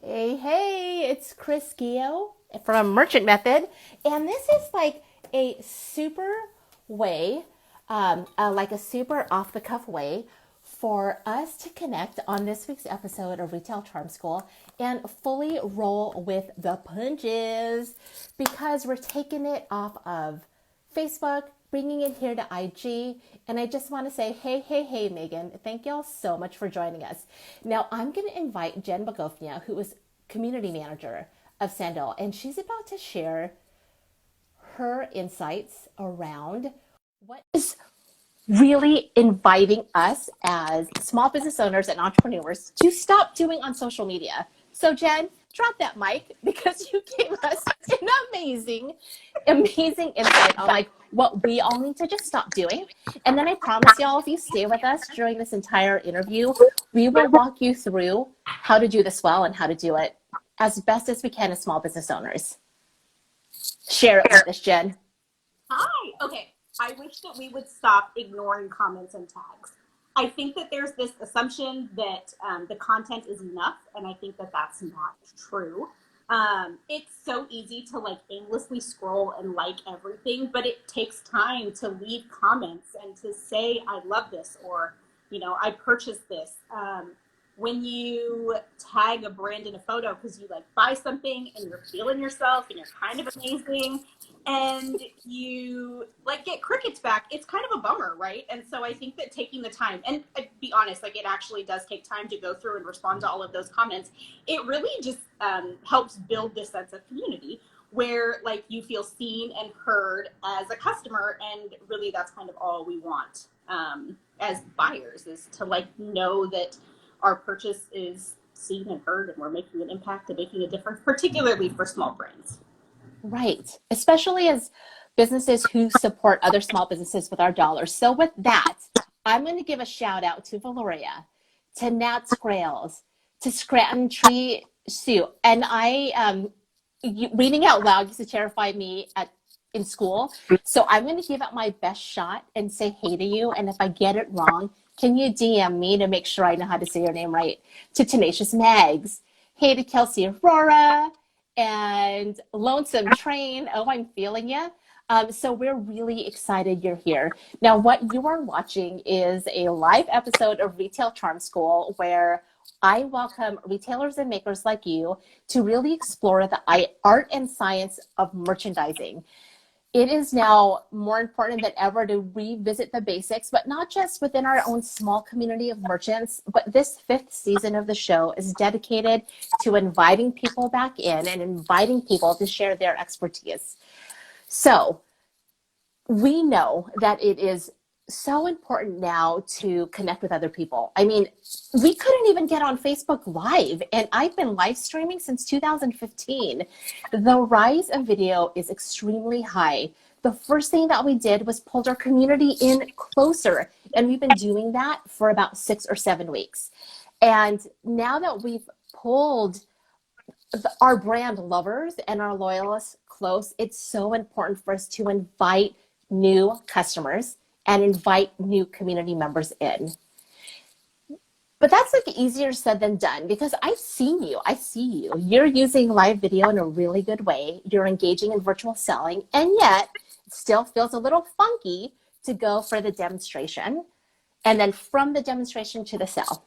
Hey, it's Chris Gio from Merchant Method, and this is like a super way, like a super off the cuff way for us to connect on this week's episode of Retail Charm School and fully roll with the punches because we're taking it off of Facebook, bringing it here to IG. And I just want to say, hey, Megan, thank y'all so much for joining us. Now, I'm going to invite Jenn Magofna, who is community manager of Sandal, and she's about to share her insights around what is really inviting us as small business owners and entrepreneurs to stop doing on social media. So Jenn, drop that mic because you gave us an amazing insight on like what we all need to just stop doing. And then I promise y'all, if you stay with us during this entire interview, we will walk you through how to do this well and how to do it as best as we can as small business owners. Share it with us, Jenn. Hi. Okay. I wish that we would stop ignoring comments and tags. I think that there's this assumption that the content is enough, and I think that that's not true. It's so easy to like aimlessly scroll and like everything, but it takes time to leave comments and to say, I love this, or, I purchased this. When you tag a brand in a photo because you like buy something and you're feeling yourself and you're kind of amazing and you like get crickets back, it's kind of a bummer, right? And so I think that taking the time, and I'd be honest, like it actually does take time to go through and respond to all of those comments. It really just helps build this sense of community where like you feel seen and heard as a customer, and really that's kind of all we want as buyers, is to like know that our purchase is seen and heard and we're making an impact and making a difference, particularly for small brands. Right. Especially as businesses who support other small businesses with our dollars. So with that, I'm going to give a shout out to Valoria, to Nat Scrails, to Scranton Tree Sue. And reading out loud used to terrify me in school. So I'm going to give it my best shot and say hey to you. And if I get it wrong, can you DM me to make sure I know how to say your name right? To Tenacious Mags. Hey to Kelsey Aurora and Lonesome Train. Oh, I'm feeling you. So we're really excited you're here. Now, what you are watching is a live episode of Retail Charm School where I welcome retailers and makers like you to really explore the art and science of merchandising. It is now more important than ever to revisit the basics, but not just within our own small community of merchants, but this 5th season of the show is dedicated to inviting people back in and inviting people to share their expertise. So we know that it is so important now to connect with other people. I mean, we couldn't even get on Facebook Live, and I've been live streaming since 2015. The rise of video is extremely high. The first thing that we did was pulled our community in closer, and we've been doing that for about 6 or 7 weeks. And now that we've pulled our brand lovers and our loyalists close, it's so important for us to invite new customers and invite new community members in. But that's like easier said than done because I've seen you. I see you. You're using live video in a really good way. You're engaging in virtual selling, and yet it still feels a little funky to go for the demonstration and then from the demonstration to the sale.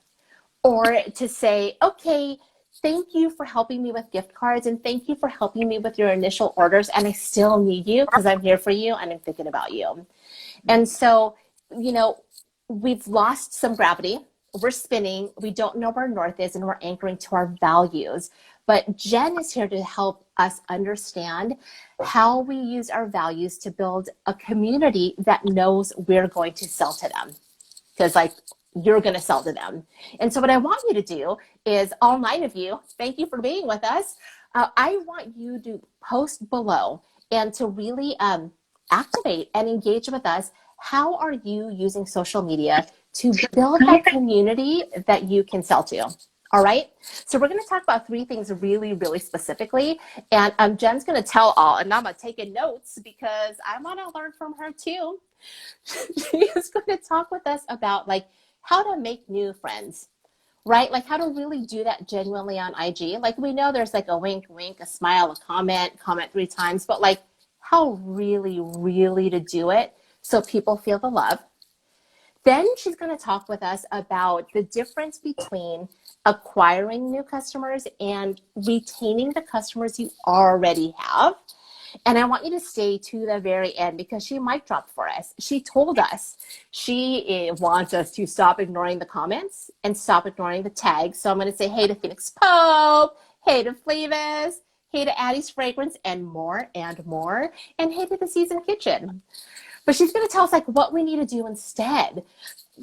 Or to say, okay, thank you for helping me with gift cards and thank you for helping me with your initial orders, and I still need you because I'm here for you and I'm thinking about you. And so, we've lost some gravity. We're spinning. We don't know where north is, and we're anchoring to our values. But Jenn is here to help us understand how we use our values to build a community that knows we're going to sell to them. Because, you're going to sell to them. And so what I want you to do is, all 9 of you, thank you for being with us. I want you to post below and to really activate and engage with us. How are you using social media to build that community that you can sell to? All right. So we're going to talk about 3 things really, really specifically. And Jenn's going to tell all, and I'm taking notes because I want to learn from her too. She is going to talk with us about how to make new friends, right? Like how to really do that genuinely on IG. Like we know there's like a wink, wink, a smile, a comment 3 times, but like how really to do it so people feel the love. Then she's going to talk with us about the difference between acquiring new customers and retaining the customers you already have. And I want you to stay to the very end because she mic dropped for us. She told us she wants us to stop ignoring the comments and stop ignoring the tags. So I'm going to say, hey to Phoenix Pope, hey to Flavis, hey to Addie's Fragrance, and more, and hey to the Seasoned Kitchen. But she's going to tell us like what we need to do instead.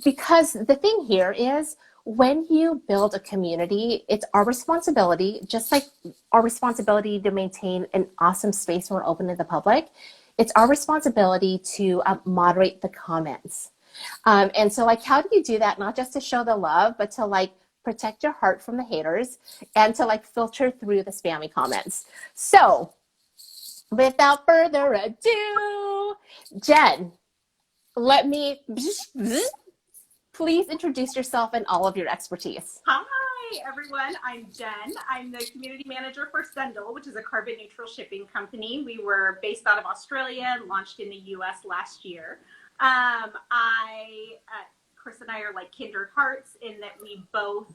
Because the thing here is when you build a community, it's our responsibility, just like our responsibility to maintain an awesome space when we're open to the public. It's our responsibility to moderate the comments. And so like, how do you do that? Not just to show the love, but to like protect your heart from the haters and to like filter through the spammy comments. So without further ado, Jenn, let me please introduce yourself and all of your expertise. Hi, everyone. I'm Jenn. I'm the community manager for Sendle, which is a carbon neutral shipping company. We were based out of Australia and launched in the US last year. Chris and I are like kindred hearts in that we both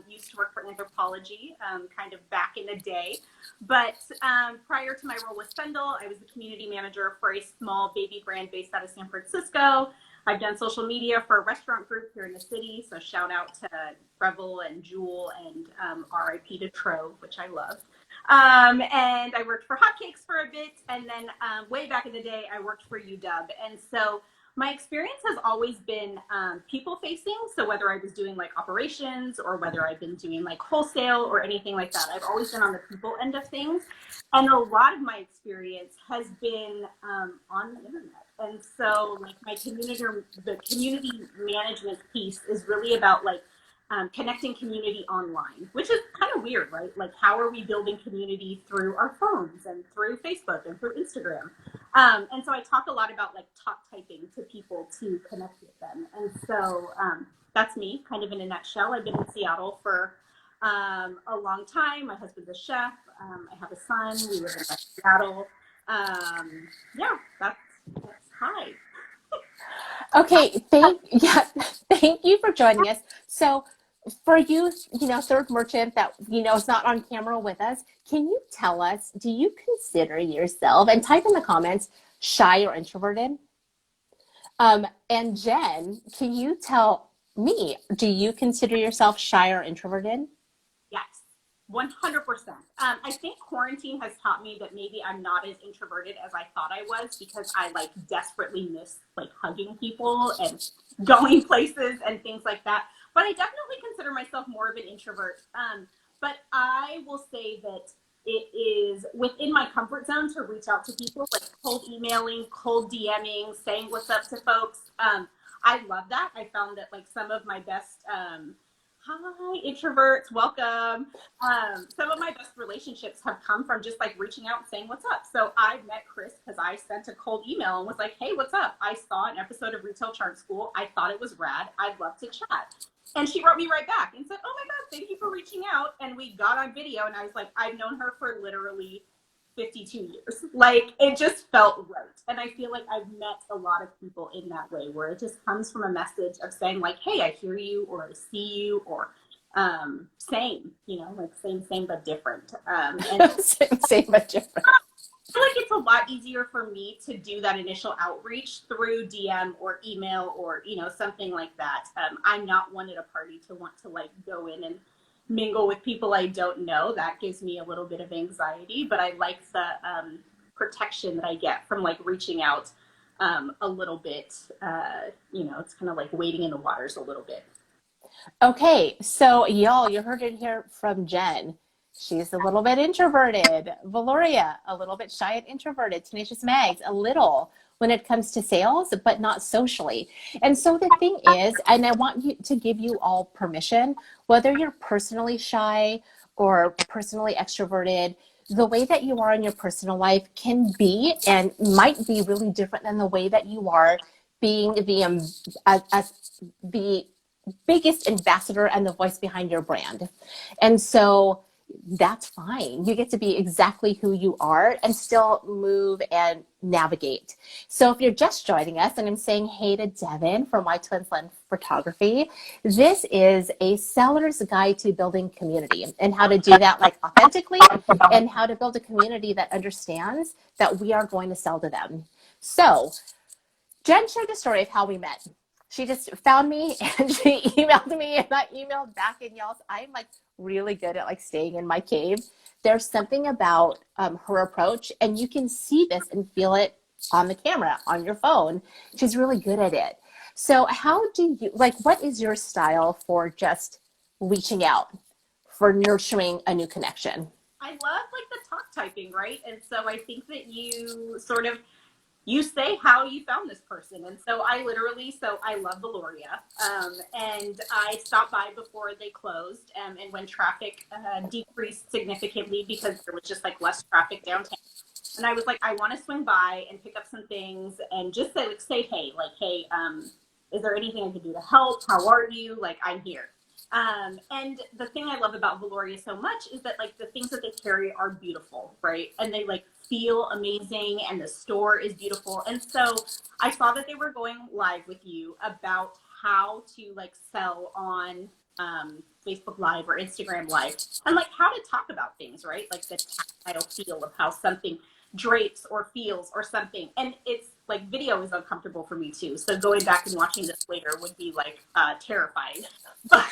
used to work for anthropology kind of back in the day. But prior to my role with Sendle, I was the community manager for a small baby brand based out of San Francisco. I've done social media for a restaurant group here in the city. So shout out to Revel and Jewel and RIP to Trove, which I love. And I worked for Hotcakes for a bit. And then way back in the day, I worked for UW. And so my experience has always been people facing. So whether I was doing like operations or whether I've been doing like wholesale or anything like that, I've always been on the people end of things. And a lot of my experience has been on the internet. And so like the community management piece is really about like connecting community online, which is kind of weird, right? Like how are we building community through our phones and through Facebook and through Instagram? And so I talk a lot about like talk typing to people to connect with them. And so that's me kind of in a nutshell. I've been in Seattle for a long time. My husband's a chef. I have a son. We live in Seattle. Yeah, that's hi. Okay, thank you for joining us. So for you, third merchant that, is not on camera with us, can you tell us, do you consider yourself, and type in the comments, shy or introverted? And Jenn, can you tell me, do you consider yourself shy or introverted? Yes, 100%. I think quarantine has taught me that maybe I'm not as introverted as I thought I was because I like desperately miss like hugging people and going places and things like that. But I definitely consider myself more of an introvert. But I will say that it is within my comfort zone to reach out to people, like cold emailing, cold DMing, saying what's up to folks. I love that. I found that like some of my best, hi introverts, welcome. Some of my best relationships have come from just like reaching out and saying what's up. So I met Chris because I sent a cold email and was like, hey, what's up? I saw an episode of Retail Chart School. I thought it was rad. I'd love to chat. And she wrote me right back and said, oh my God, thank you for reaching out. And we got on video and I was like, I've known her for literally 52 years. Like it just felt right. And I feel like I've met a lot of people in that way where it just comes from a message of saying like, hey, I hear you, or I see you, or same, like same but different. And same but different. I feel like it's a lot easier for me to do that initial outreach through DM or email or, something like that. I'm not one at a party to want to like go in and mingle with people I don't know. That gives me a little bit of anxiety, but I like the protection that I get from like reaching out a little bit. It's kind of like wading in the waters a little bit. Okay, so y'all, you heard it here from Jenn. She's a little bit introverted. Valoria, a little bit shy and introverted. Tenacious Mags, a little when it comes to sales, but not socially. And so the thing is, and I want you to give you all permission, whether you're personally shy or personally extroverted, the way that you are in your personal life can be and might be really different than the way that you are being the biggest ambassador and the voice behind your brand. And so that's fine. You get to be exactly who you are and still move and navigate. So if you're just joining us, and I'm saying hey to Devin from My Twins Lens Photography, this is a seller's guide to building community and how to do that like authentically, and how to build a community that understands that we are going to sell to them. So Jenn shared the story of how we met. She just found me and she emailed me, and I emailed back. And y'all, I'm like really good at like staying in my cave. There's something about her approach, and you can see this and feel it on the camera, on your phone. She's really good at it. So how do you, like, what is your style for just reaching out, for nurturing a new connection? I love like the talk typing, right? And so I think that you sort of, you say how you found this person. And so I love Valoria. And I stopped by before they closed, and when traffic decreased significantly because there was just like less traffic downtown. And I was like, I want to swing by and pick up some things and just say hey, like, hey, is there anything I can do to help? How are you? Like, I'm here. And the thing I love about Valoria so much is that like the things that they carry are beautiful, right? And they like feel amazing, and the store is beautiful. And so I saw that they were going live with you about how to like sell on Facebook Live or Instagram Live, and like how to talk about things, right? Like the tactile feel of how something drapes or feels or something. And it's like video is uncomfortable for me too. So going back and watching this later would be like terrifying. But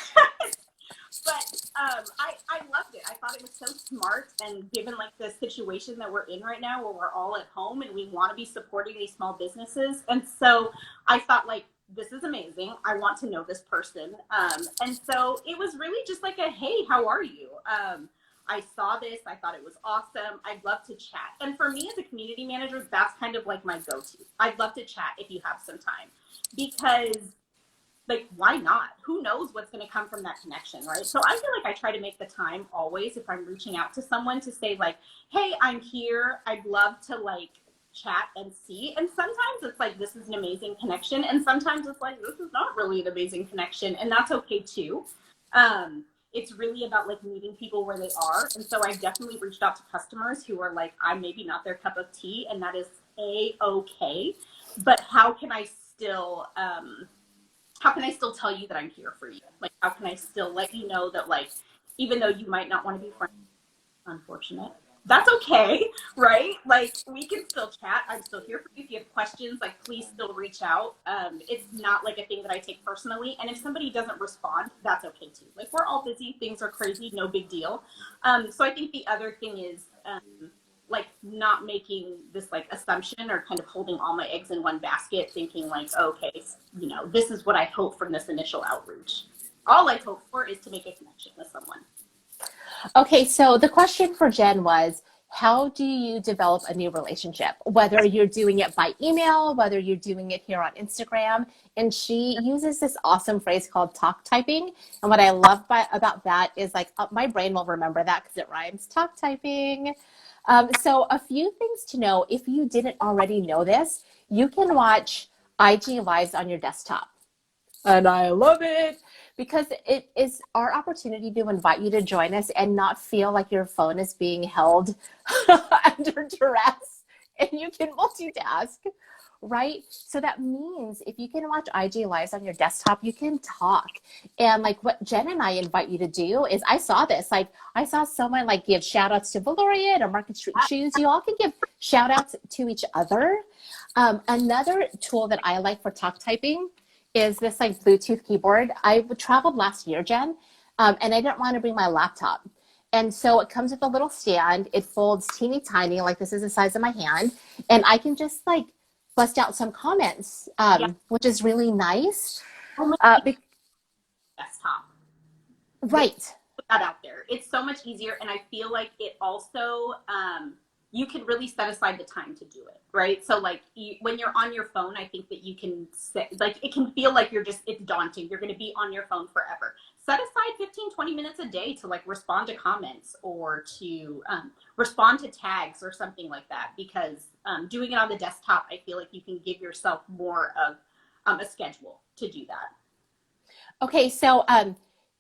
I loved it. I thought it was so smart, and given like the situation that we're in right now where we're all at home and we want to be supporting these small businesses. And so I thought like, this is amazing. I want to know this person. And so it was really just like a, hey, how are you? I saw this. I thought it was awesome. I'd love to chat. And for me as a community manager, that's kind of like my go-to. I'd love to chat if you have some time, because like, why not? Who knows what's going to come from that connection, right? So I feel like I try to make the time always if I'm reaching out to someone to say like, hey, I'm here. I'd love to like chat and see. And sometimes it's like, this is an amazing connection. And sometimes it's like, this is not really an amazing connection. And that's okay too. It's really about like meeting people where they are. And so I definitely reached out to customers who are like, I'm maybe not their cup of tea, and that is a-okay. But how can I still tell you that I'm here for you? Like, how can I still let you know that, like, even though you might not want to be friends, unfortunate, that's okay, right? Like, we can still chat. I'm still here for you. If you have questions, like, please still reach out. It's not like a thing that I take personally. And if somebody doesn't respond, that's okay too. Like, we're all busy. Things are crazy. No big deal. So I think the other thing is, like, not making this like assumption or kind of holding all my eggs in one basket, thinking like, okay, you know, this is what I hope from this initial outreach. All I hope for is to make a connection with someone. Okay, so the question for Jenn was, how do you develop a new relationship? Whether you're doing it by email, whether you're doing it here on Instagram. And she uses this awesome phrase called talk typing. And what I love about that is like, my brain will remember that because it rhymes, talk typing. So a few things to know. If you didn't already know this, you can watch IG Lives on your desktop. And I love it because it is our opportunity to invite you to join us and not feel like your phone is being held under duress, and you can multitask, right? So that means if you can watch IG Lives on your desktop, you can talk. And like what Jenn and I invite you to do is, I saw this, like I saw someone like give shout outs to Valoria and Market Street Shoes. You all can give shout outs to each other. Another tool that I like for talk typing is this like Bluetooth keyboard. I traveled last year, Jenn, and I didn't want to bring my laptop. And so it comes with a little stand. It folds teeny tiny, like this is the size of my hand. And I can just like bust out some comments, which is really nice. Oh my desktop. Right. Put that out there. It's so much easier. And I feel like it also, you can really set aside the time to do it, right? So like when you're on your phone, I think that you can like, it can feel like it's daunting. You're going to be on your phone forever. Set aside 15-20 minutes a day to like respond to comments or to respond to tags or something like that, because doing it on the desktop, I feel like you can give yourself more of a schedule to do that. Okay, so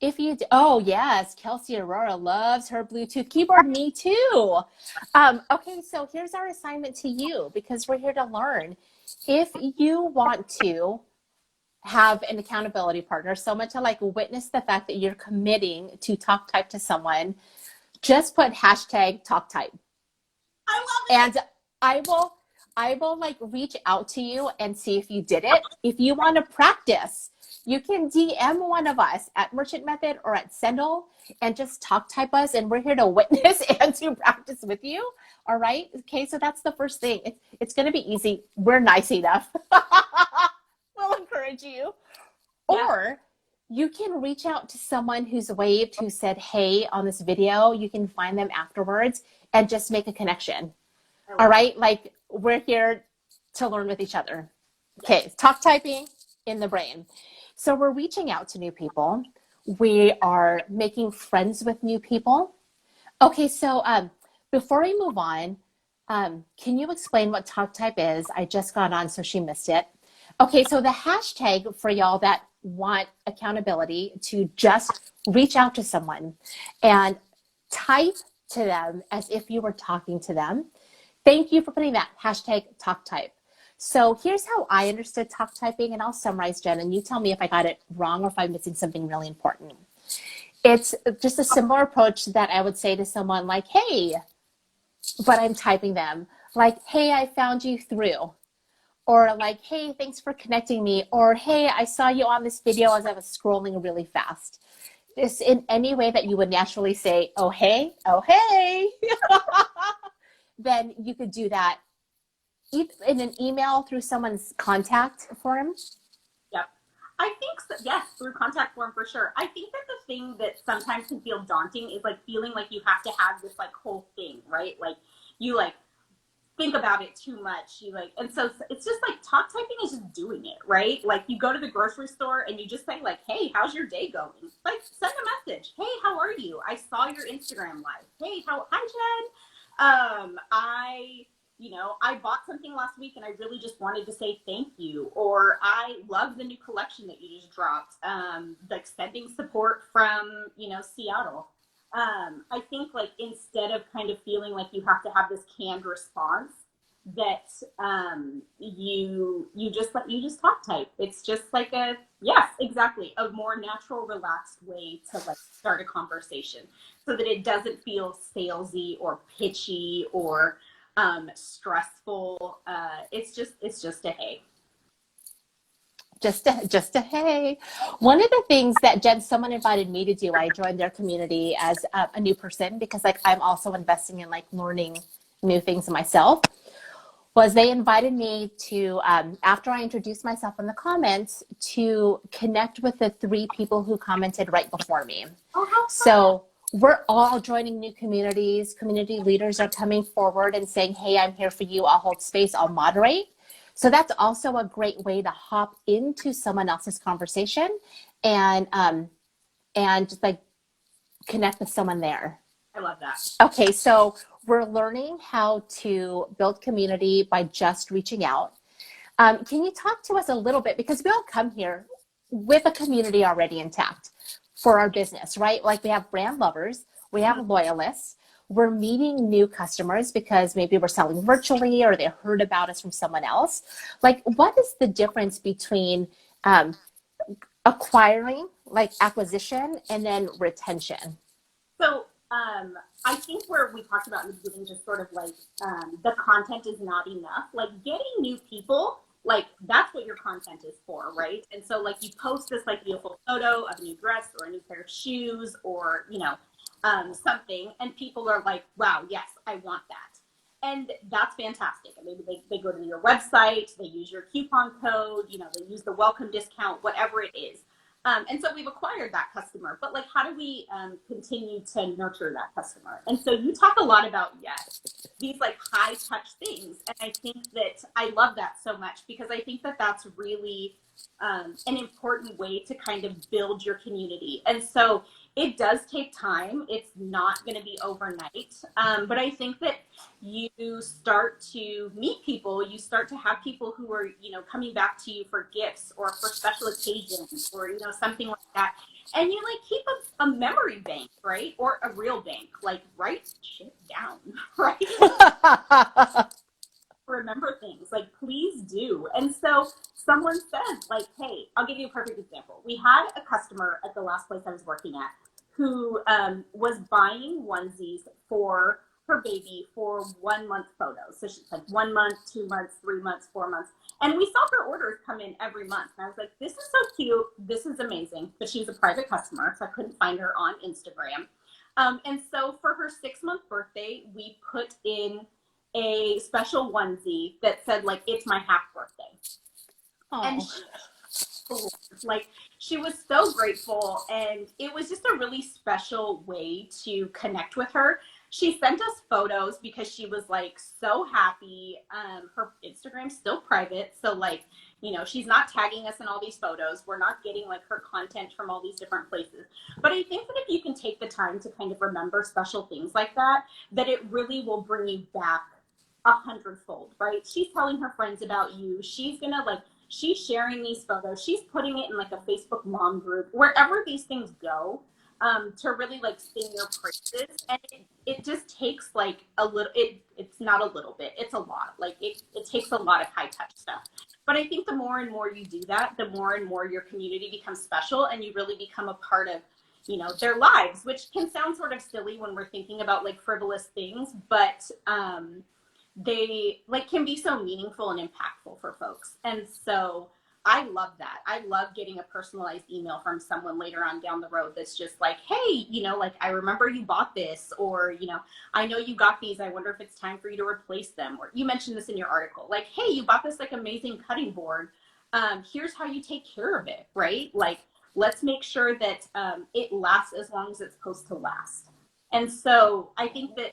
if you, oh yes, Kelsey Aurora loves her Bluetooth keyboard. Me too. Okay, so here's our assignment to you because we're here to learn. If you want to have an accountability partner, someone to like witness the fact that you're committing to talk type to someone, just put hashtag talk type. I love it. And I will like reach out to you and see if you did it. If you want to practice, you can DM one of us at Merchant Method or at Sendle and just talk type us, and we're here to witness and to practice with you. All right. Okay. So that's the first thing. It's going to be easy. We're nice enough. We'll encourage you. Yeah. Or you can reach out to someone who's waved, who said, hey, on this video. You can find them afterwards and just make a connection. All right. Like we're here to learn with each other. Okay. Talk typing in the brain. So we're reaching out to new people. We are making friends with new people. Okay. So before we move on, can you explain what talk type is? I just got on, so she missed it. Okay. So the hashtag for y'all that want accountability to just reach out to someone and type to them as if you were talking to them. Thank you for putting that hashtag talk type. So here's how I understood talk typing, and I'll summarize, Jen, and you tell me if I got it wrong or if I'm missing something really important. It's just a similar approach that I would say to someone like, hey, but I'm typing them. Like, hey, I found you through. Or like, hey, thanks for connecting me. Or, hey, I saw you on this video as I was scrolling really fast. This in any way that you would naturally say, oh, hey, then you could do that in an email through someone's contact form. Yep. I think so, yes, through contact form for sure. I think that the thing that sometimes can feel daunting is like feeling like you have to have this like whole thing, right? Like you like think about it too much. You like, and so it's just like talk typing is just doing it, right? Like you go to the grocery store and you just say like, hey, how's your day going? Like send a message. Hey, how are you? I saw your Instagram live. Hey, hi Jen. I bought something last week and I really just wanted to say thank you. Or I love the new collection that you just dropped. Like sending support from, Seattle. I think like instead of kind of feeling like you have to have this canned response, that you just talk type. It's just like a more natural, relaxed way to like start a conversation, so that it doesn't feel salesy or pitchy or stressful. It's just a hey. Just a hey. One of the things that someone invited me to do, I joined their community as a new person because like I'm also investing in like learning new things myself, was they invited me to, after I introduced myself in the comments, to connect with the 3 people who commented right before me. So we're all joining new communities. Community leaders are coming forward and saying, hey, I'm here for you. I'll hold space. I'll moderate. So that's also a great way to hop into someone else's conversation and just like connect with someone there. I love that. Okay, so we're learning how to build community by just reaching out. Can you talk to us a little bit, because we all come here with a community already intact for our business, right? Like we have brand lovers, we have loyalists, we're meeting new customers because maybe we're selling virtually or they heard about us from someone else. Like, what is the difference between acquiring, like acquisition, and then retention? So I think where we talked about in the beginning, just sort of like the content is not enough. Like getting new people, like that's what your content is for, right? And so like you post this like beautiful photo of a new dress or a new pair of shoes or something, and people are like, wow, yes, I want that. And that's fantastic. And maybe they go to your website, they use your coupon code, they use the welcome discount, whatever it is. And so we've acquired that customer, but like, how do we continue to nurture that customer? And so you talk a lot about, these like high touch things. And I think that I love that so much, because I think that that's really an important way to kind of build your community. And so it does take time. It's not going to be overnight. But I think that you start to meet people, you start to have people who are, coming back to you for gifts or for special occasions or, something like that. And you like keep a memory bank, right? Or a real bank, like write shit down, right? Remember things, like please do. And so someone said, like, hey, I'll give you a perfect example. We had a customer at the last place I was working at who was buying onesies for her baby for 1 month photos. So she's like 1 month, 2 months, 3 months, 4 months. And we saw her orders come in every month. And I was like, this is so cute. This is amazing. But she was a private customer, so I couldn't find her on Instagram. And so for her 6-month birthday, we put in a special onesie that said, like, it's my half birthday. Oh. And she was so grateful, and it was just a really special way to connect with her. She sent us photos because she was like so happy. Her Instagram's still private, so like, she's not tagging us in all these photos. We're not getting like her content from all these different places. But I think that if you can take the time to kind of remember special things like that, that it really will bring you back 100-fold, right? She's telling her friends about you. She's gonna she's sharing these photos. She's putting it in like a Facebook mom group, wherever these things go, to really like sing your praises. And it just takes like a little, it's not a little bit, it's a lot. Like it takes a lot of high touch stuff. But I think the more and more you do that, the more and more your community becomes special and you really become a part of, their lives, which can sound sort of silly when we're thinking about like frivolous things, but, they like can be so meaningful and impactful for folks. And so I love that. I love getting a personalized email from someone later on down the road that's just like, hey, like I remember you bought this, or, I know you got these. I wonder if it's time for you to replace them. Or you mentioned this in your article, like, hey, you bought this like amazing cutting board. Here's how you take care of it, right? Like, let's make sure that it lasts as long as it's supposed to last. And so I think that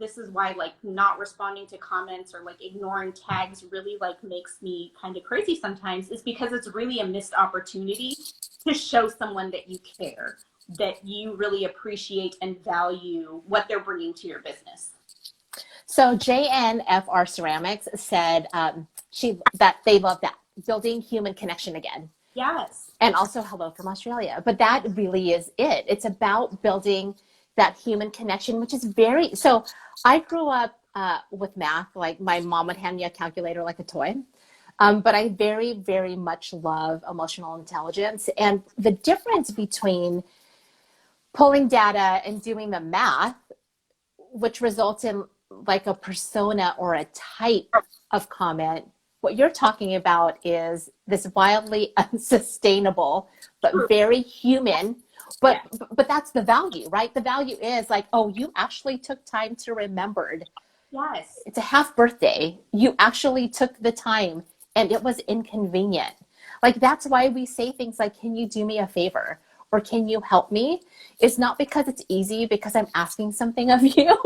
this is why like not responding to comments or like ignoring tags really like makes me kind of crazy sometimes, is because it's really a missed opportunity to show someone that you care, that you really appreciate and value what they're bringing to your business. So JNFR Ceramics said that they love that, building human connection again. Yes. And also hello from Australia. But that really is it. It's about building that human connection, which is so I grew up with math. Like my mom would hand me a calculator like a toy. But I very, very much love emotional intelligence. And the difference between pulling data and doing the math, which results in like a persona or a type of comment, what you're talking about is this wildly unsustainable, but very human. But that's the value, right? The value is like, oh, you actually took time to remember. Yes. It's a half birthday. You actually took the time and it was inconvenient. Like, that's why we say things like, can you do me a favor? Or can you help me? It's not because it's easy, because I'm asking something of you,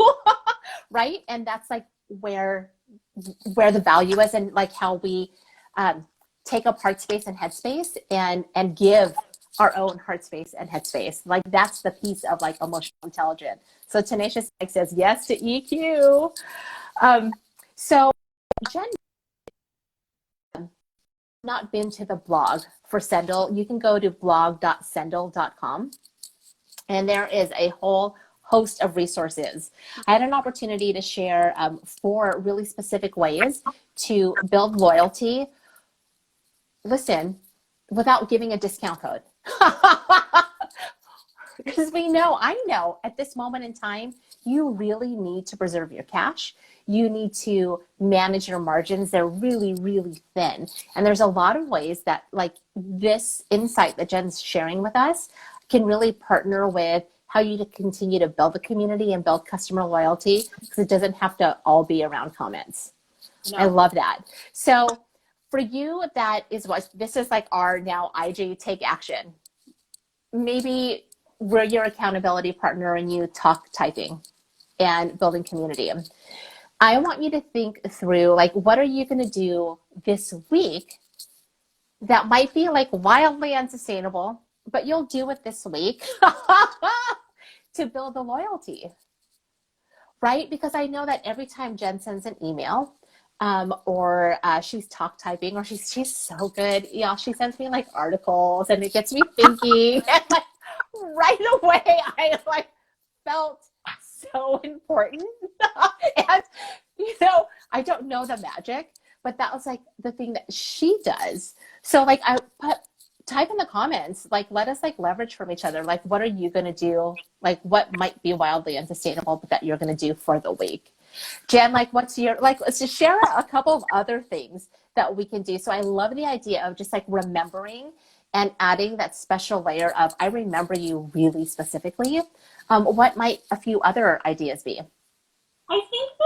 right? And that's like where the value is, and like how we take up heart space and head space and give our own heart space and head space. Like, that's the piece of like emotional intelligence. So Tenacious Mike says yes to EQ. So Jenn, not been to the blog for Sendle, you can go to blog.sendle.com, and there is a whole host of resources. I had an opportunity to share 4 really specific ways to build loyalty. Listen, without giving a discount code. Because I know at this moment in time, you really need to preserve your cash. You need to manage your margins. They're really, really thin. And there's a lot of ways that like this insight that Jenn's sharing with us can really partner with how you to continue to build the community and build customer loyalty, because it doesn't have to all be around comments. No. I love that. So for you, this is like our now IG Take Action. Maybe we're your accountability partner and you talk typing and building community. I want you to think through, like, what are you going to do this week that might be like wildly unsustainable, but you'll do it this week to build the loyalty, right? Because I know that every time Jenn sends an email, or she's talk typing, or she's so good. Yeah, she sends me like articles, and it gets me thinking. And like right away, I like felt so important. And I don't know the magic, but that was like the thing that she does. So like type in the comments, like let us like leverage from each other. Like what are you gonna do? Like what might be wildly unsustainable, but that you're gonna do for the week. Jen, like what's your, like, let's just share a couple of other things that we can do. So I love the idea of just like remembering and adding that special layer of, I remember you really specifically. What might a few other ideas be? I think that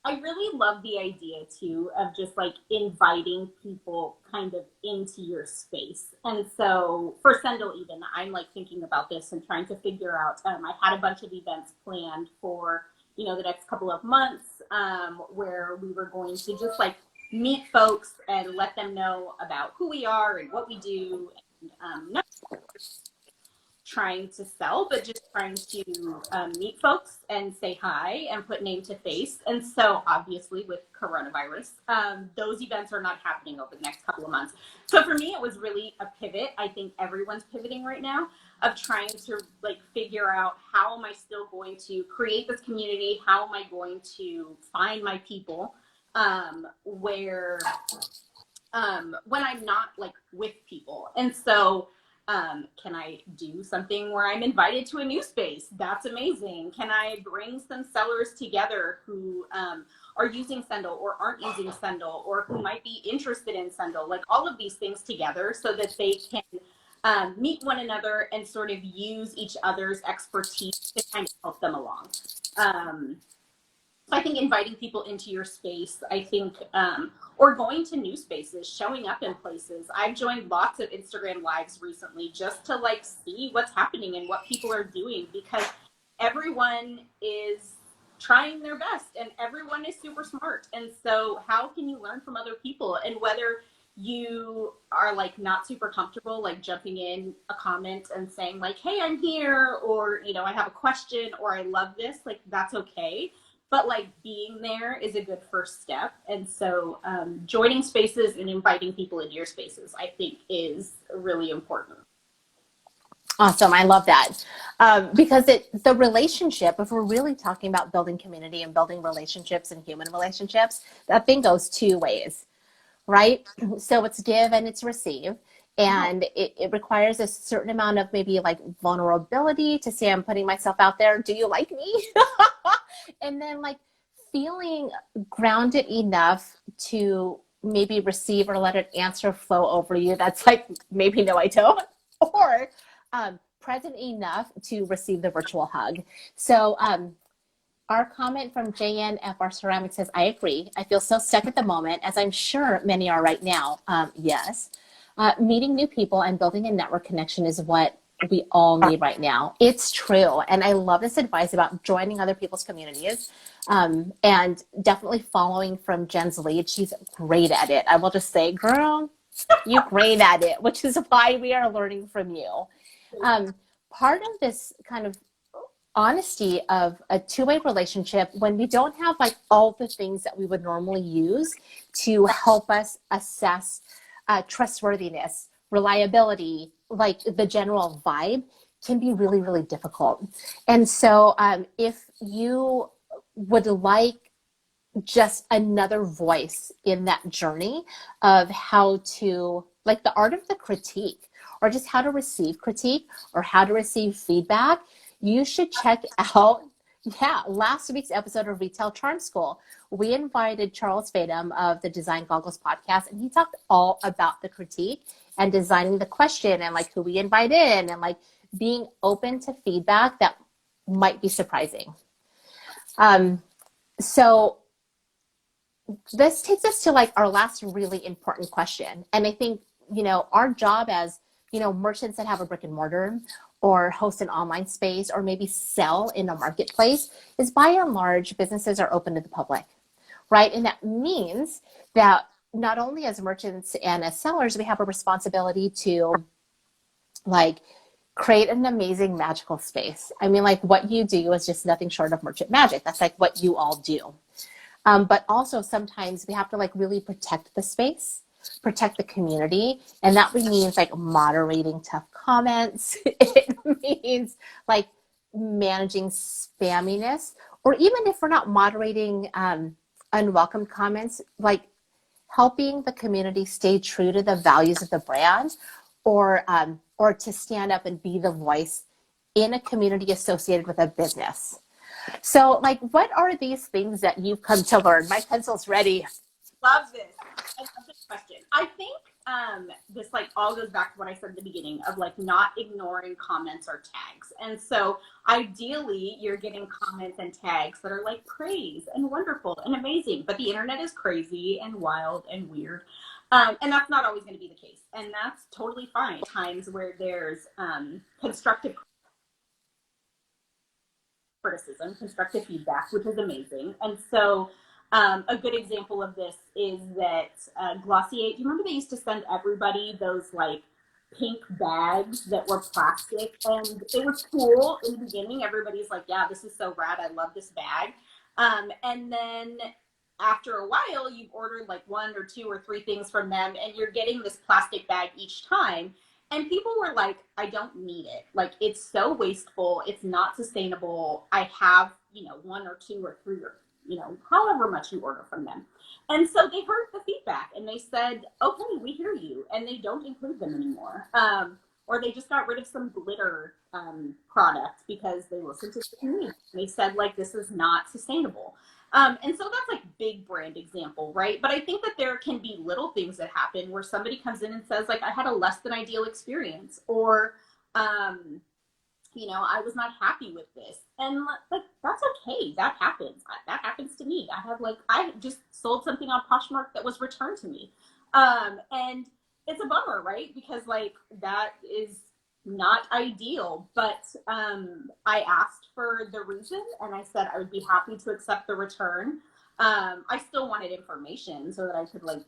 I really love the idea too of just like inviting people kind of into your space. And so for Sendel even, I'm like thinking about this and trying to figure out, I had a bunch of events planned for, the next couple of months, where we were going to just like meet folks and let them know about who we are and what we do. And not trying to sell, but just trying to meet folks and say hi and put name to face. And so obviously with coronavirus, those events are not happening over the next couple of months. So for me, it was really a pivot. I think everyone's pivoting right now of trying to like figure out, how am I still going to create this community? How am I going to find my people where when I'm not like with people? And so can I do something where I'm invited to a new space? That's amazing. Can I bring some sellers together who are using Sendel or aren't using Sendel, or who might be interested in Sendel? Like all of these things together so that they can meet one another and sort of use each other's expertise to kind of help them along. So I think inviting people into your space, I think, or going to new spaces, showing up in places. I've joined lots of Instagram lives recently just to like see what's happening and what people are doing, because everyone is trying their best and everyone is super smart. And so how can you learn from other people? And whether you are like not super comfortable like jumping in a comment and saying like, hey, I'm here, or I have a question, or I love this, like that's okay. But like being there is a good first step. And so joining spaces and inviting people into your spaces, I think, is really important. Awesome. I love that. Because the relationship, if we're really talking about building community and building relationships and human relationships, that thing goes two ways, right? So it's give and it's receive. And it requires a certain amount of maybe like vulnerability to say, I'm putting myself out there. Do you like me? And then like feeling grounded enough to maybe receive or let an answer flow over you. That's like, maybe no, I don't. Or present enough to receive the virtual hug. So our comment from JNFR Ceramic says, I agree. I feel so stuck at the moment, as I'm sure many are right now. Yes. Meeting new people and building a network connection is what we all need right now. It's true. And I love this advice about joining other people's communities, and definitely following from Jenn's lead. She's great at it. I will just say, girl, you're great at it, which is why we are learning from you. Part of this kind of honesty of a two-way relationship, when we don't have like all the things that we would normally use to help us assess trustworthiness, reliability, like the general vibe, can be really, really difficult. And so if you would like just another voice in that journey of how to, like the art of the critique, or just how to receive critique or how to receive feedback, you should check out, last week's episode of Retail Charm School. We invited Charles Fadum of the Design Goggles podcast, and he talked all about the critique and designing the question and like who we invite in and like being open to feedback that might be surprising. So this takes us to like our last really important question. And I think, our job as, merchants that have a brick and mortar or host an online space or maybe sell in a marketplace is, by and large, businesses are open to the public, right? And that means that not only as merchants and as sellers, we have a responsibility to like create an amazing magical space. I mean, like what you do is just nothing short of merchant magic. That's like what you all do. But also sometimes we have to like really protect the space, protect the community. And that means like moderating tough comments. It means like managing spamminess, or even if we're not moderating unwelcome comments, like helping the community stay true to the values of the brand, or to stand up and be the voice in a community associated with a business. So, like, what are these things that you've come to learn? My pencil's ready. Love this. I love this question. I think this like all goes back to what I said at the beginning of like not ignoring comments or tags. And so ideally you're getting comments and tags that are like praise and wonderful and amazing, but the internet is crazy and wild and weird. And that's not always going to be the case. And that's totally fine. Times where there's constructive criticism, constructive feedback, which is amazing. And so a good example of this is that Glossier, do you remember they used to send everybody those like pink bags that were plastic? And it was cool in the beginning. Everybody's like, yeah, this is so rad. I love this bag. And then after a while, you've ordered like 1 or 2 or 3 things from them, and you're getting this plastic bag each time. And people were like, I don't need it. Like, it's so wasteful. It's not sustainable. I have, 1 or 2 or 3 or, however much you order from them. And so they heard the feedback and they said, okay, we hear you. And they don't include them anymore. Or they just got rid of some glitter product because they listened to the community. They said, like, this is not sustainable. And so that's like big brand example, right? But I think that there can be little things that happen where somebody comes in and says like, I had a less than ideal experience, or, I was not happy with this. And like, that's okay. That happens. That happens to me. I just sold something on Poshmark that was returned to me. And it's a bummer, right? Because like, that is not ideal, but I asked for the reason and I said I would be happy to accept the return. I still wanted information so that I could like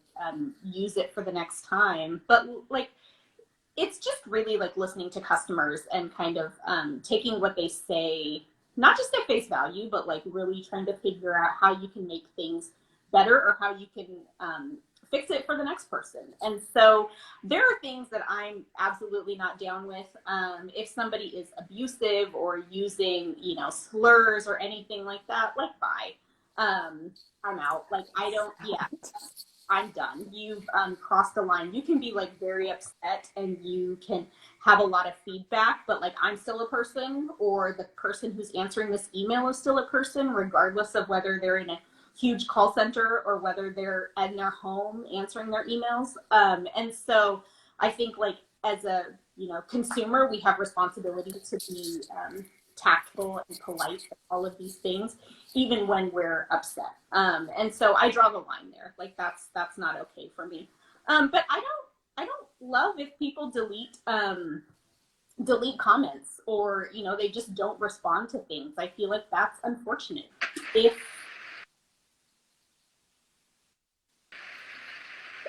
use it for the next time. But like, it's just really like listening to customers and kind of taking what they say, not just at face value, but like really trying to figure out how you can make things better or how you can fix it for the next person. And so there are things that I'm absolutely not down with. If somebody is abusive or using, slurs or anything like that, like, bye. I'm out. Like, I'm done. You've crossed the line. You can be like very upset and you can have a lot of feedback, but like, I'm still a person, or the person who's answering this email is still a person, regardless of whether they're in a huge call center or whether they're in their home answering their emails. And so I think like as a, consumer, we have responsibility to be tactful and polite, all of these things, even when we're upset. And so I draw the line there. Like that's not okay for me. But I don't love if people delete comments, or, they just don't respond to things. I feel like that's unfortunate.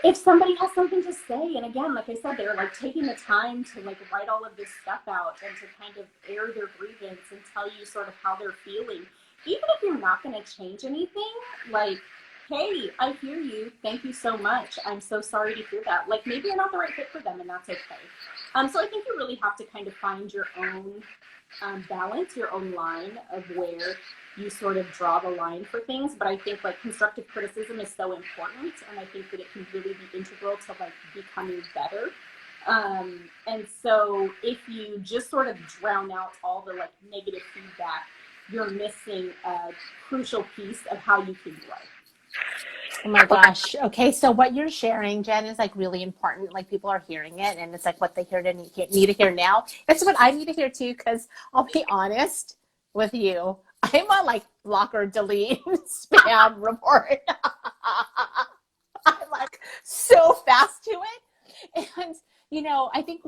If somebody has something to say, and again, like I said, they're like taking the time to like write all of this stuff out and to kind of air their grievance and tell you sort of how they're feeling, even if you're not going to change anything, like, hey, I hear you. Thank you so much. I'm so sorry to hear that. Like, maybe you're not the right fit for them, and that's okay. So I think you really have to kind of find your own balance, your own line of where you sort of draw the line for things. But I think like constructive criticism is so important, and I think that it can really be integral to like becoming better. And so if you just sort of drown out all the like negative feedback, you're missing a crucial piece of how you can grow. Oh my gosh. Okay. So what you're sharing, Jenn, is like really important. Like, people are hearing it, and it's like what they need to hear now. It's what I need to hear too, because I'll be honest with you. I'm on like block or delete spam report. I'm like so fast to it. And, I think,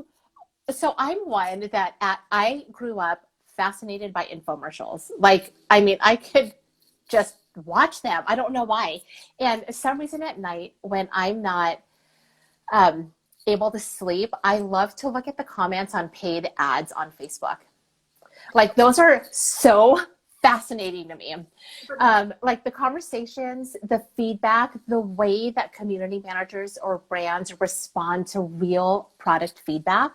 so I'm one that I grew up fascinated by infomercials. Like, I mean, I could just watch them. I don't know why. And for some reason at night when I'm not able to sleep, I love to look at the comments on paid ads on Facebook. Like those are so fascinating to me. Like the conversations, the feedback, the way that community managers or brands respond to real product feedback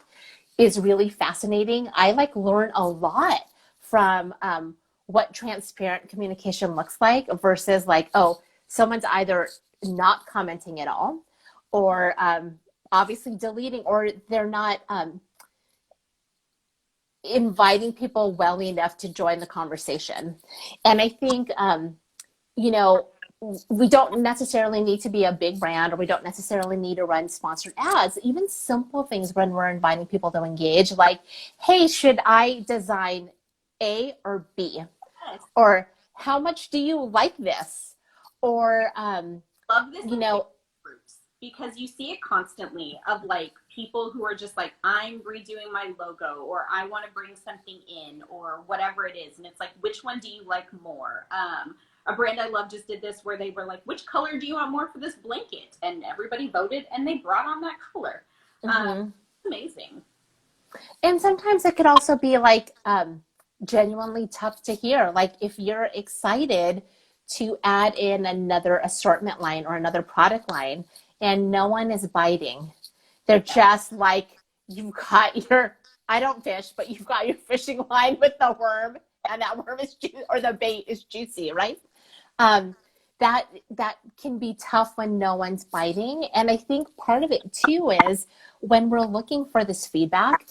is really fascinating. I like learn a lot from what transparent communication looks like versus like, oh, someone's either not commenting at all or obviously deleting, or they're not inviting people well enough to join the conversation. And I think, you know, we don't necessarily need to be a big brand, or we don't necessarily need to run sponsored ads. Even simple things when we're inviting people to engage, like, hey, should I design A or B? Or how much do you like this? Or, love this, you know, groups, because you see it constantly of like people who are just like, I'm redoing my logo, or I want to bring something in, or whatever it is. And it's like, which one do you like more? A brand I love just did this where they were like, which color do you want more for this blanket? And everybody voted and they brought on that color. Amazing. And sometimes it could also be like genuinely tough to hear. Like if you're excited to add in another assortment line or another product line and no one is biting, they're just like, you've got your, I don't fish, but you've got your fishing line with the worm, and that worm is or the bait is juicy, right? That can be tough when no one's biting. And I think part of it too is when we're looking for this feedback,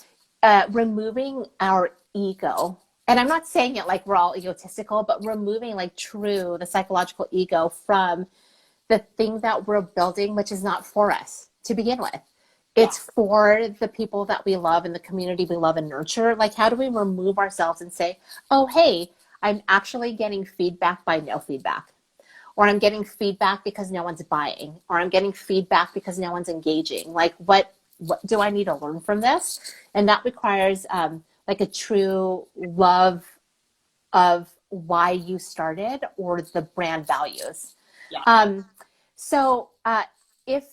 removing our ego. And I'm not saying it like we're all egotistical, but removing like the psychological ego from the thing that we're building, which is not for us to begin with. It's for the people that we love and the community we love and nurture. Like, how do we remove ourselves and say, oh, hey, I'm actually getting feedback by no feedback, or I'm getting feedback because no one's buying, or I'm getting feedback because no one's engaging. Like, what do I need to learn from this? And that requires like a true love of why you started or the brand values. Yeah. So if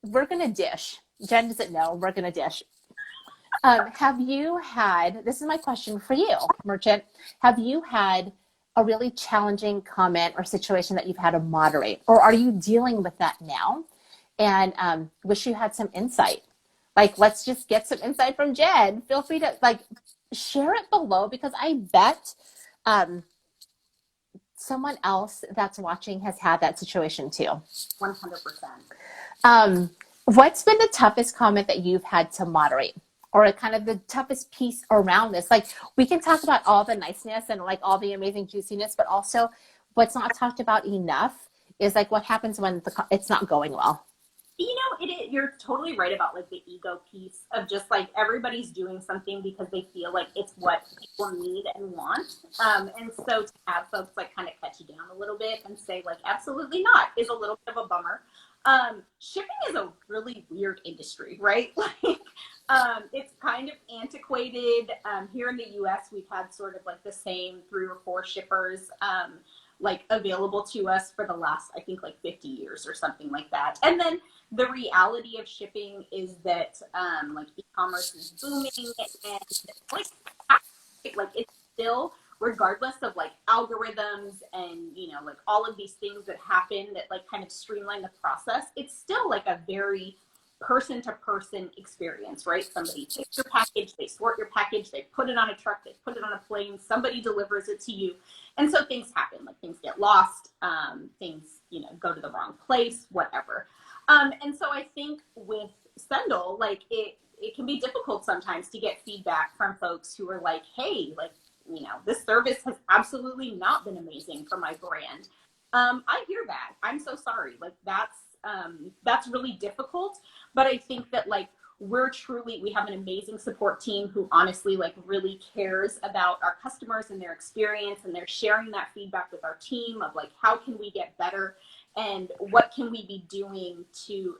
we're going to dish, Jenn doesn't know, we're going to dish. Have you had, this is my question for you, Merchant, have you had a really challenging comment or situation that you've had to moderate, or are you dealing with that now? And wish you had some insight. Like, let's just get some insight from Jenn. Feel free to like share it below, because I bet someone else that's watching has had that situation too. 100%. What's been the toughest comment that you've had to moderate, or kind of the toughest piece around this? Like, we can talk about all the niceness and like all the amazing juiciness, but also what's not talked about enough is like what happens when it's not going well. You know, you're totally right about like the ego piece of just like everybody's doing something because they feel like it's what people need and want. And so to have folks like kind of cut you down a little bit and say like, absolutely not, is a little bit of a bummer. Shipping is a really weird industry, right? Like, it's kind of antiquated. Here in the US, we've had sort of like the same 3 or 4 shippers like available to us for the last, I think, like 50 years or something like that. And then the reality of shipping is that like e-commerce is booming, and like it's still, regardless of like algorithms and, you know, like all of these things that happen that like kind of streamline the process, it's still like a very person to person experience, right? Somebody takes your package, they sort your package, they put it on a truck, they put it on a plane, somebody delivers it to you. And so things happen, like things get lost, things, you know, go to the wrong place, whatever. And so I think with Sendle, like it can be difficult sometimes to get feedback from folks who are like, hey, like, you know, this service has absolutely not been amazing for my brand. I hear that. I'm so sorry. Like that's really difficult. But I think that like we have an amazing support team who honestly like really cares about our customers and their experience, and they're sharing that feedback with our team of like, how can we get better and what can we be doing to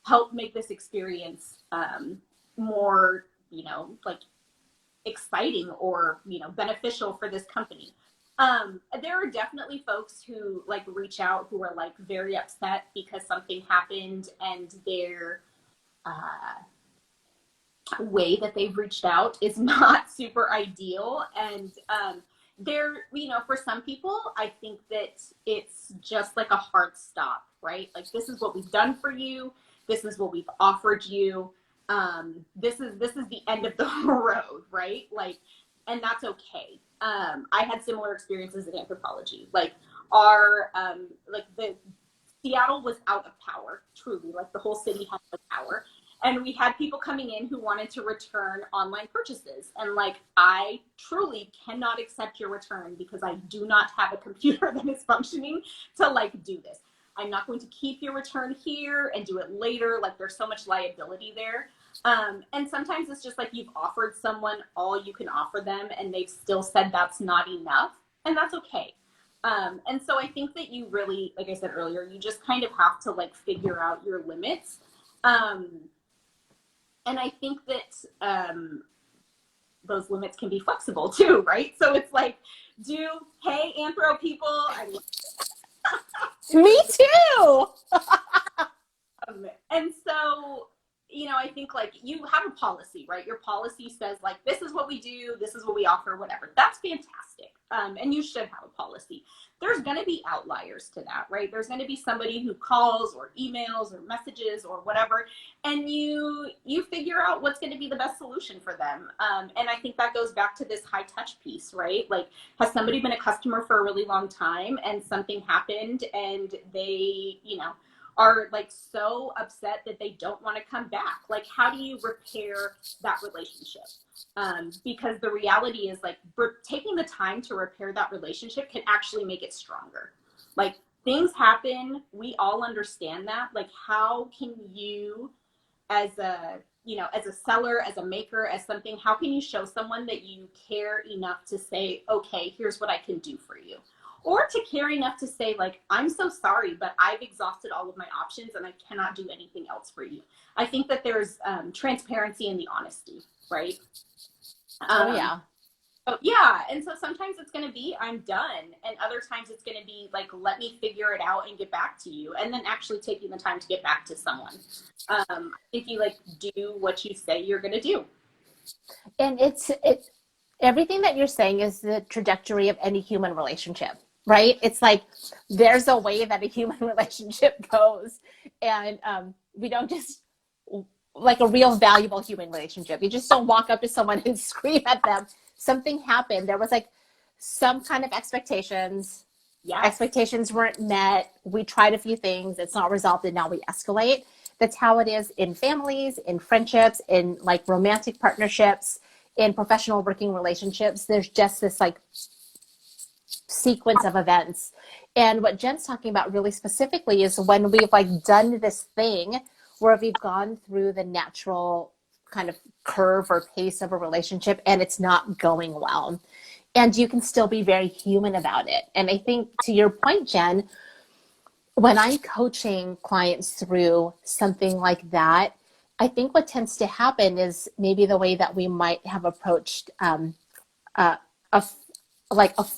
help make this experience more, you know, like exciting or, you know, beneficial for this company. There are definitely folks who like reach out who are like very upset because something happened and their way that they've reached out is not super ideal. And there, you know, for some people, I think that it's just like a hard stop, right? Like, this is what we've done for you. This is what we've offered you. This is the end of the road, right? Like, and that's okay. I had similar experiences in anthropology. Like like the Seattle was out of power, truly. Like, the whole city had no power. And we had people coming in who wanted to return online purchases. And like, I truly cannot accept your return because I do not have a computer that is functioning to like do this. I'm not going to keep your return here and do it later. Like, there's so much liability there. And sometimes it's just like you've offered someone all you can offer them and they've still said that's not enough, and that's okay. And so I think that you really, like I said earlier, you just kind of have to like figure out your limits. And I think that those limits can be flexible too, right? So it's like, hey, anthro people, Me too. And so, you know, I think like you have a policy, right? Your policy says like, this is what we do, this is what we offer, whatever. That's fantastic. And you should have a policy. There's going to be outliers to that, right? There's going to be somebody who calls or emails or messages or whatever, and you figure out what's going to be the best solution for them. And I think that goes back to this high touch piece, right? Like, has somebody been a customer for a really long time and something happened and they, you know, are like so upset that they don't want to come back? Like, how do you repair that relationship? Because the reality is like, taking the time to repair that relationship can actually make it stronger. Like, things happen, we all understand that. Like, how can you, as a, you know, as a seller, as a maker, as something, how can you show someone that you care enough to say, okay, here's what I can do for you? Or to care enough to say like, I'm so sorry, but I've exhausted all of my options and I cannot do anything else for you. I think that there's transparency in the honesty, right? Oh yeah. Yeah, and so sometimes it's going to be, I'm done, and other times it's going to be like, let me figure it out and get back to you, and then actually taking the time to get back to someone. If you like do what you say you're going to do. And it's everything that you're saying is the trajectory of any human relationship, right? It's like there's a way that a human relationship goes, and we don't just, like a real valuable human relationship, you just don't walk up to someone and scream at them. Something happened, there was like some kind of expectations. Yeah. Expectations weren't met, we tried a few things, it's not resolved, and now we escalate. That's how it is in families, in friendships, in like romantic partnerships, in professional working relationships. There's just this like sequence of events. And what Jenn's talking about really specifically is when we've like done this thing where we've gone through the natural kind of curve or pace of a relationship and it's not going well. And you can still be very human about it. And I think to your point, Jenn, when I'm coaching clients through something like that, I think what tends to happen is maybe the way that we might have approached a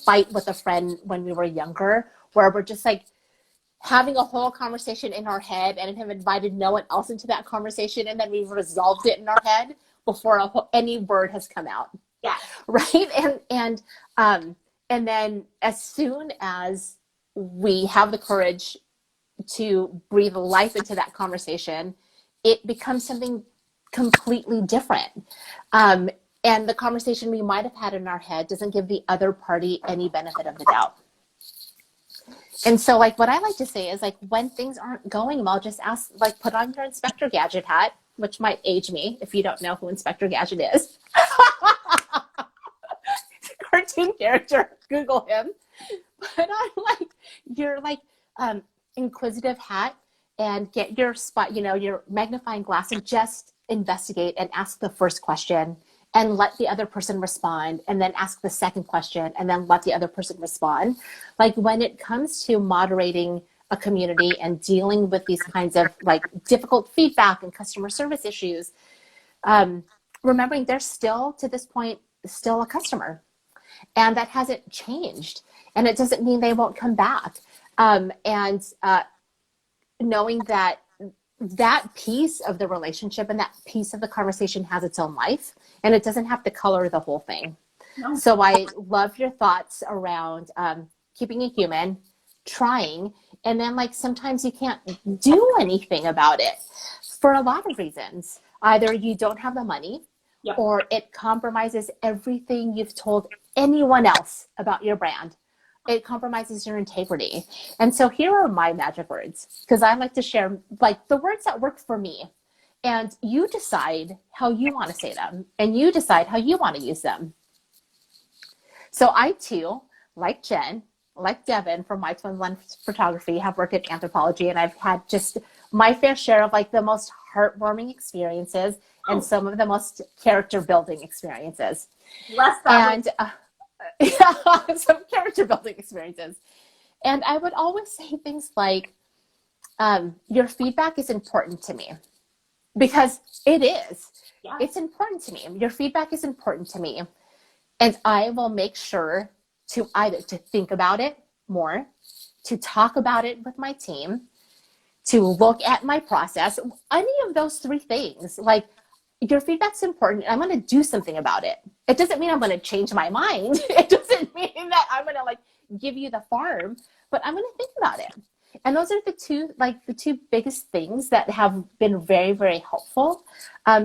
fight with a friend when we were younger, where we're just like having a whole conversation in our head and have invited no one else into that conversation, and then we've resolved it in our head before any word has come out. Yeah. Right. And then as soon as we have the courage to breathe life into that conversation, it becomes something completely different. And the conversation we might have had in our head doesn't give the other party any benefit of the doubt. And so like what I like to say is like, when things aren't going well, just ask, like, put on your Inspector Gadget hat, which might age me if you don't know who Inspector Gadget is. It's a cartoon character, Google him. Put on like your inquisitive hat and get your spot, your magnifying glass, and just investigate and ask the first question and let the other person respond, and then ask the second question and then let the other person respond. Like, when it comes to moderating a community and dealing with these kinds of like difficult feedback and customer service issues, remembering they're still, to this point, still a customer. and that hasn't changed. And it doesn't mean they won't come back. And knowing that that piece of the relationship and that piece of the conversation has its own life, and it doesn't have to color the whole thing. No. So I love your thoughts around keeping it human, trying, and then like sometimes you can't do anything about it for a lot of reasons. Either you don't have the money, yep, or it compromises everything you've told anyone else about your brand. It compromises your integrity. And so here are my magic words, because I like to share like the words that work for me. And you decide how you want to say them, and you decide how you want to use them. So I too, like Jenn, like Devin from My Twin Lens Photography, have worked at Anthropology, and I've had just my fair share of like the most heartwarming experiences and some of the most character building experiences. Some character building experiences. And I would always say things like, your feedback is important to me, because it is. Yeah. It's important to me. Your feedback is important to me. And I will make sure to either to think about it more, to talk about it with my team, to look at my process, any of those three things. Like, your feedback's important. I'm going to do something about it. It doesn't mean I'm going to change my mind. It doesn't mean that I'm going to like give you the farm, but I'm going to think about it. And those are the two biggest things that have been very, very helpful,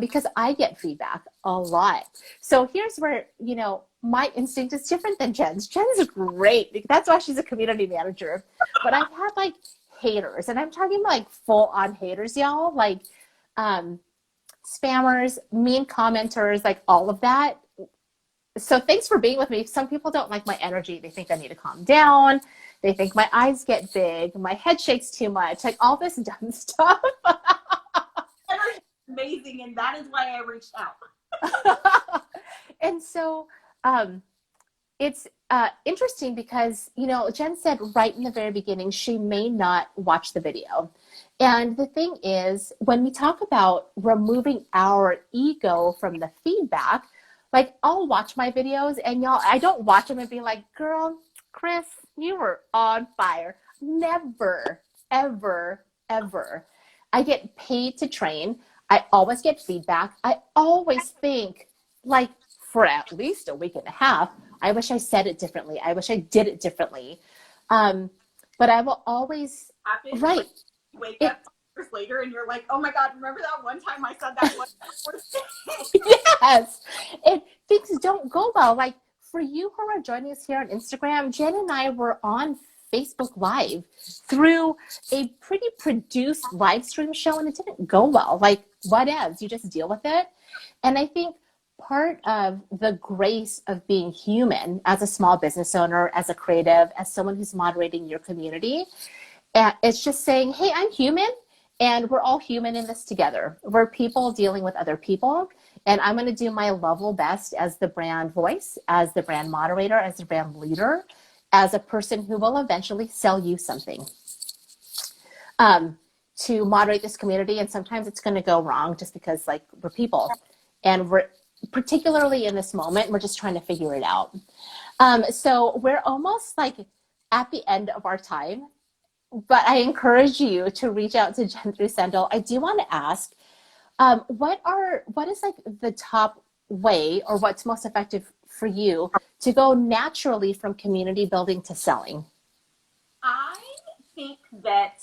because I get feedback a lot. So here's where, you know, my instinct is different than Jenn's. Jenn's great. That's why she's a community manager. But I've had like haters, and I'm talking like full on haters, y'all, like spammers, mean commenters, like all of that. So thanks for being with me. Some people don't like my energy. They think I need to calm down. They think my eyes get big, my head shakes too much, like all this dumb stuff. Amazing, and that is why I reached out. And so it's interesting because, you know, Jenn said right in the very beginning, she may not watch the video. And the thing is, when we talk about removing our ego from the feedback, like I'll watch my videos and y'all, I don't watch them and be like, girl, Chris, you were on fire. Never, ever, ever. I get paid to train. I always get feedback. I always think, like, for at least a week and a half, I wish I said it differently. I wish I did it differently. But I will always, right. You wake up years later and you're like, oh my God, remember that one time I said that one? Yes. And things don't go well. Like, for you who are joining us here on Instagram, Jenn and I were on Facebook Live through a pretty produced live stream show, and it didn't go well. Like, whatevs, you just deal with it. And I think part of the grace of being human as a small business owner, as a creative, as someone who's moderating your community, it's just saying, hey, I'm human, and we're all human in this together. We're people dealing with other people. And I'm going to do my level best as the brand voice, as the brand moderator, as the brand leader, as a person who will eventually sell you something to moderate this community. And sometimes it's going to go wrong just because, like, we're people. And we're particularly in this moment, we're just trying to figure it out. So we're almost like at the end of our time. But I encourage you to reach out to Jenn through Sendel. I do want to ask, what is like the top way, or what's most effective for you to go naturally from community building to selling? I think that,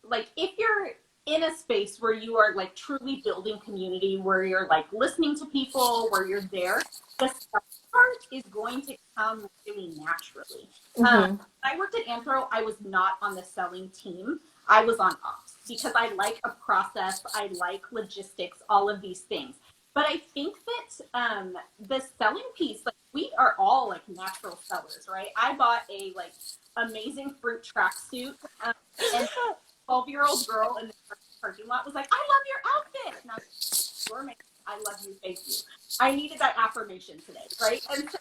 like, if you're in a space where you are like truly building community, where you're like listening to people, where you're there, the part is going to come really naturally. When I worked at Anthro, I was not on the selling team. I was on ops because I like a process. I like logistics, all of these things. But I think that the selling piece, like, we are all like natural sellers, right? I bought a like amazing fruit tracksuit, and 12-year-old girl in the parking lot was like, I love your outfit. And I was like, gourmet. I love you, thank you. I needed that affirmation today, right? And so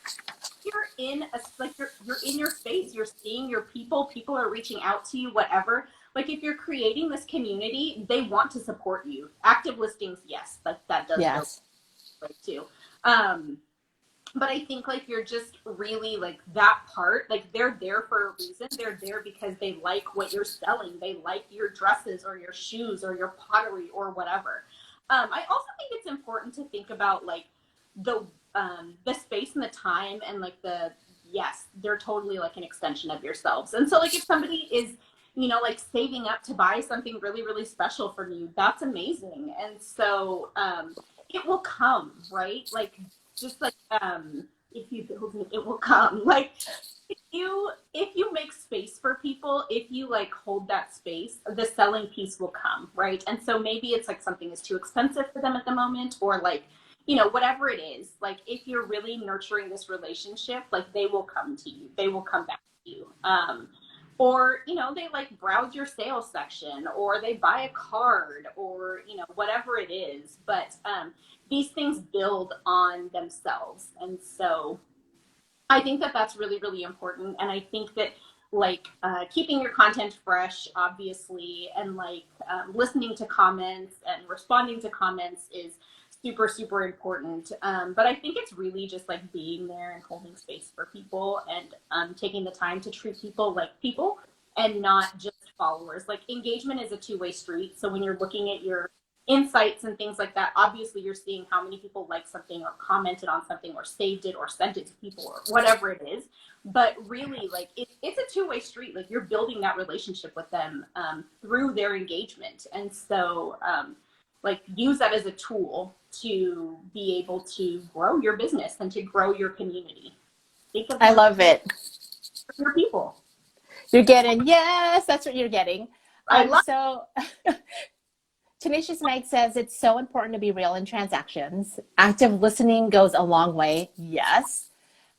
you're in a, like, you're in your space, you're seeing your people are reaching out to you, whatever. Like, if you're creating this community, they want to support you. Active listings, yes, like that does go right too. but I think like you're just really like that part, like they're there for a reason. They're there because they like what you're selling. They like your dresses or your shoes or your pottery or whatever. I also think it's important to think about like the space and the time and like the yes, they're totally like an extension of yourselves. And so like if somebody is like saving up to buy something really, really special from you, that's amazing. And so it will come, right? Like just like if you build it, it will come. Like if you make space for people, if you like hold that space, the selling piece will come, right? And so maybe it's like something is too expensive for them at the moment, or like whatever it is. Like if you're really nurturing this relationship, like they will come to you, they will come back to you. Or they like browse your sales section, or they buy a card, or whatever it is. But these things build on themselves, and so I think that that's really, really important. And I think that like keeping your content fresh, obviously, and like listening to comments and responding to comments is super, super important. But I think it's really just like being there and holding space for people, and taking the time to treat people like people and not just followers. Like engagement is a two-way street. So when you're looking at your insights and things like that, obviously you're seeing how many people liked something or commented on something or saved it or sent it to people or whatever it is. But really, like it's a two-way street. Like you're building that relationship with them through their engagement. And so like use that as a tool to be able to grow your business and to grow your community. Think of I love it. your people. You're getting, yes, that's what you're getting. I love So Tenacious Meg says it's so important to be real in transactions. Active listening goes a long way. Yes.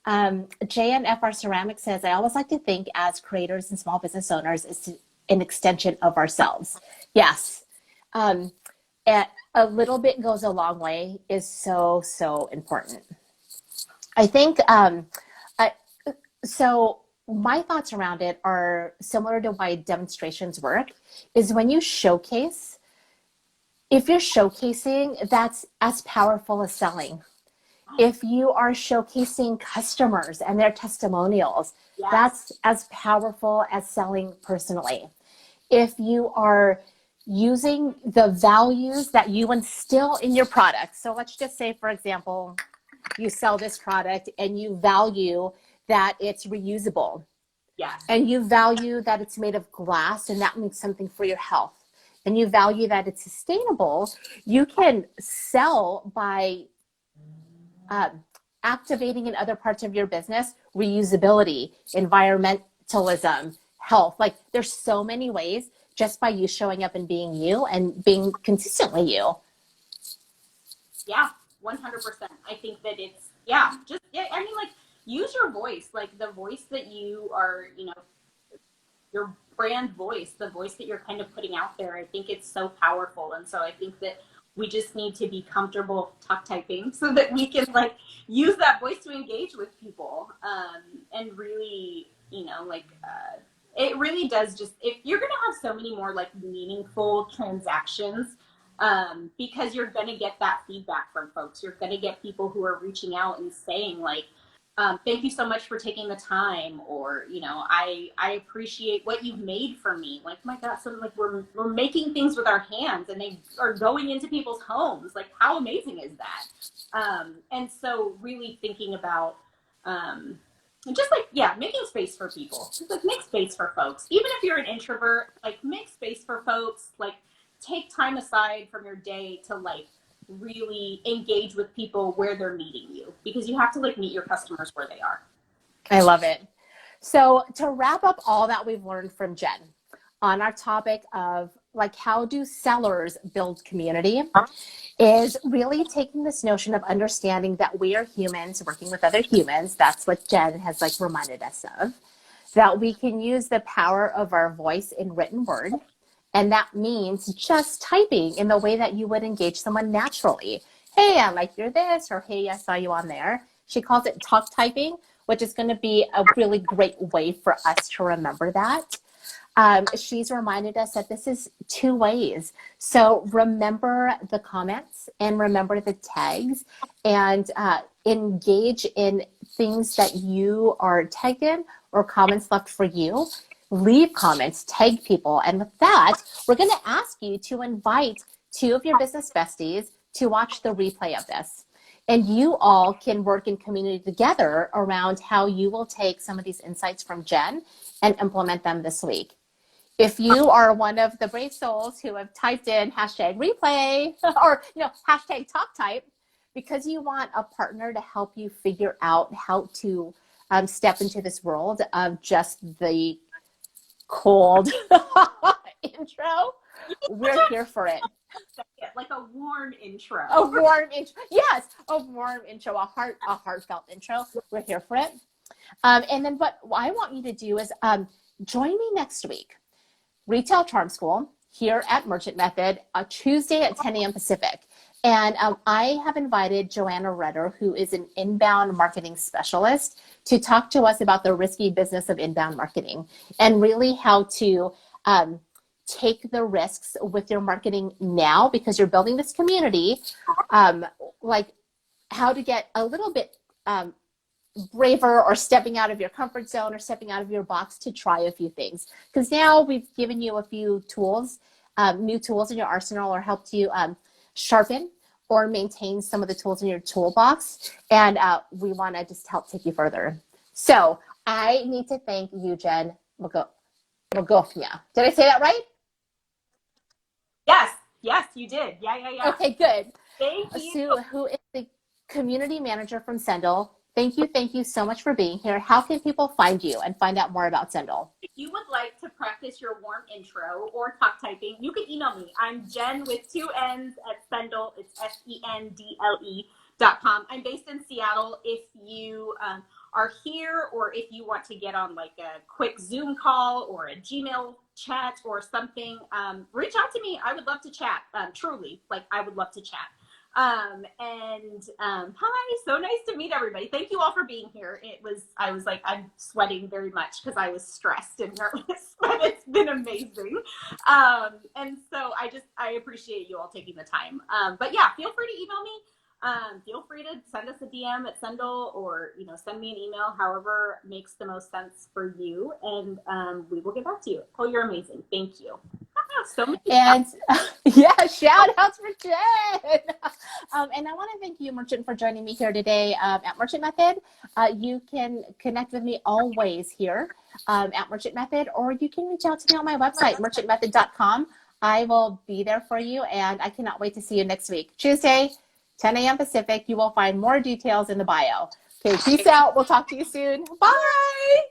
JNFR Ceramic says, I always like to think as creators and small business owners is an extension of ourselves. Yes. A little bit goes a long way is so, so important. I think, so my thoughts around it are similar to why demonstrations work, is when you showcase, if you're showcasing, that's as powerful as selling. If you are showcasing customers and their testimonials, Yes. that's as powerful as selling personally. If you are using the values that you instill in your product, so let's just say, for example, you sell this product and you value that it's reusable. Yes. And you value that it's made of glass, and that means something for your health. And you value that it's sustainable. You can sell by activating in other parts of your business, reusability, environmentalism, health. Like there's so many ways just by you showing up and being you and being consistently you. Yeah, 100%. I think that it's, I mean, like, use your voice, like the voice that you are, your brand voice, the voice that you're kind of putting out there. I think it's so powerful. And so I think that we just need to be comfortable talk typing so that we can like use that voice to engage with people. And really, it really does just, if you're going to have so many more like meaningful transactions, because you're going to get that feedback from folks. You're going to get people who are reaching out and saying like, thank you so much for taking the time, or I appreciate what you've made for me. Like, my God, so like we're making things with our hands and they are going into people's homes. Like, how amazing is that? And so really thinking about just like, making space for people. Just like make space for folks. Even if you're an introvert, like make space for folks. Like take time aside from your day to like really engage with people where they're meeting you, because you have to like meet your customers where they are. I love it. So to wrap up all that we've learned from Jenn on our topic of like how do sellers build community, is really taking this notion of understanding that we are humans working with other humans. That's what Jenn has like reminded us of, that we can use the power of our voice in written word. And that means just typing in the way that you would engage someone naturally. Hey, I like your this, or hey, I saw you on there. She calls it talk typing, which is going to be a really great way for us to remember that. she's reminded us that this is two ways. So remember the comments and remember the tags, and engage in things that you are tagged in or comments left for you. Leave comments, tag people. And with that, we're going to ask you to invite two of your business besties to watch the replay of this. And you all can work in community together around how you will take some of these insights from Jenn and implement them this week. If you are one of the brave souls who have typed in hashtag replay or hashtag talk type, because you want a partner to help you figure out how to step into this world of just the cold intro, we're here for it. Like a warm intro. A warm intro. Yes, a warm intro, a heartfelt intro. We're here for it. And then what I want you to do is join me next week. Retail Charm School here at Merchant Method, Tuesday at 10 a.m. Pacific. And I have invited Joanna Redder, who is an inbound marketing specialist, to talk to us about the risky business of inbound marketing and really how to take the risks with your marketing now, because you're building this community, like how to get a little bit braver or stepping out of your comfort zone or stepping out of your box to try a few things. Because now we've given you a few tools, new tools in your arsenal, or helped you sharpen or maintain some of the tools in your toolbox. And we want to just help take you further. So I need to thank you, Jenn Magofna. Did I say that right? Yes, you did. Yeah. Okay, good. Thank you. Sue, who is the community manager from Sendle. Thank you so much for being here. How can people find you and find out more about Sendle? If you would like to practice your warm intro or talk typing, you can email me. I'm Jenn with 2 N's at Sendle. It's SENDLE.com. I'm based in Seattle. If you are here, or if you want to get on like a quick Zoom call or a Gmail chat or something, reach out to me. I would love to chat. Truly, like I would love to chat. Hi, so nice to meet everybody. Thank you all for being here. I was like, I'm sweating very much because I was stressed and nervous, but it's been amazing. And so I appreciate you all taking the time. But yeah, feel free to email me. Feel free to send us a DM at Sendle, or send me an email, however makes the most sense for you, and we will get back to you. Oh, you're amazing. Thank you. So many shout outs for Jenn. And I want to thank you, Merchant, for joining me here today at Merchant Method. You can connect with me always here at Merchant Method, or you can reach out to me on my website, merchantmethod.com. I will be there for you, and I cannot wait to see you next week. Tuesday, 10 a.m. Pacific. You will find more details in the bio. Okay, peace out. We'll talk to you soon. Bye.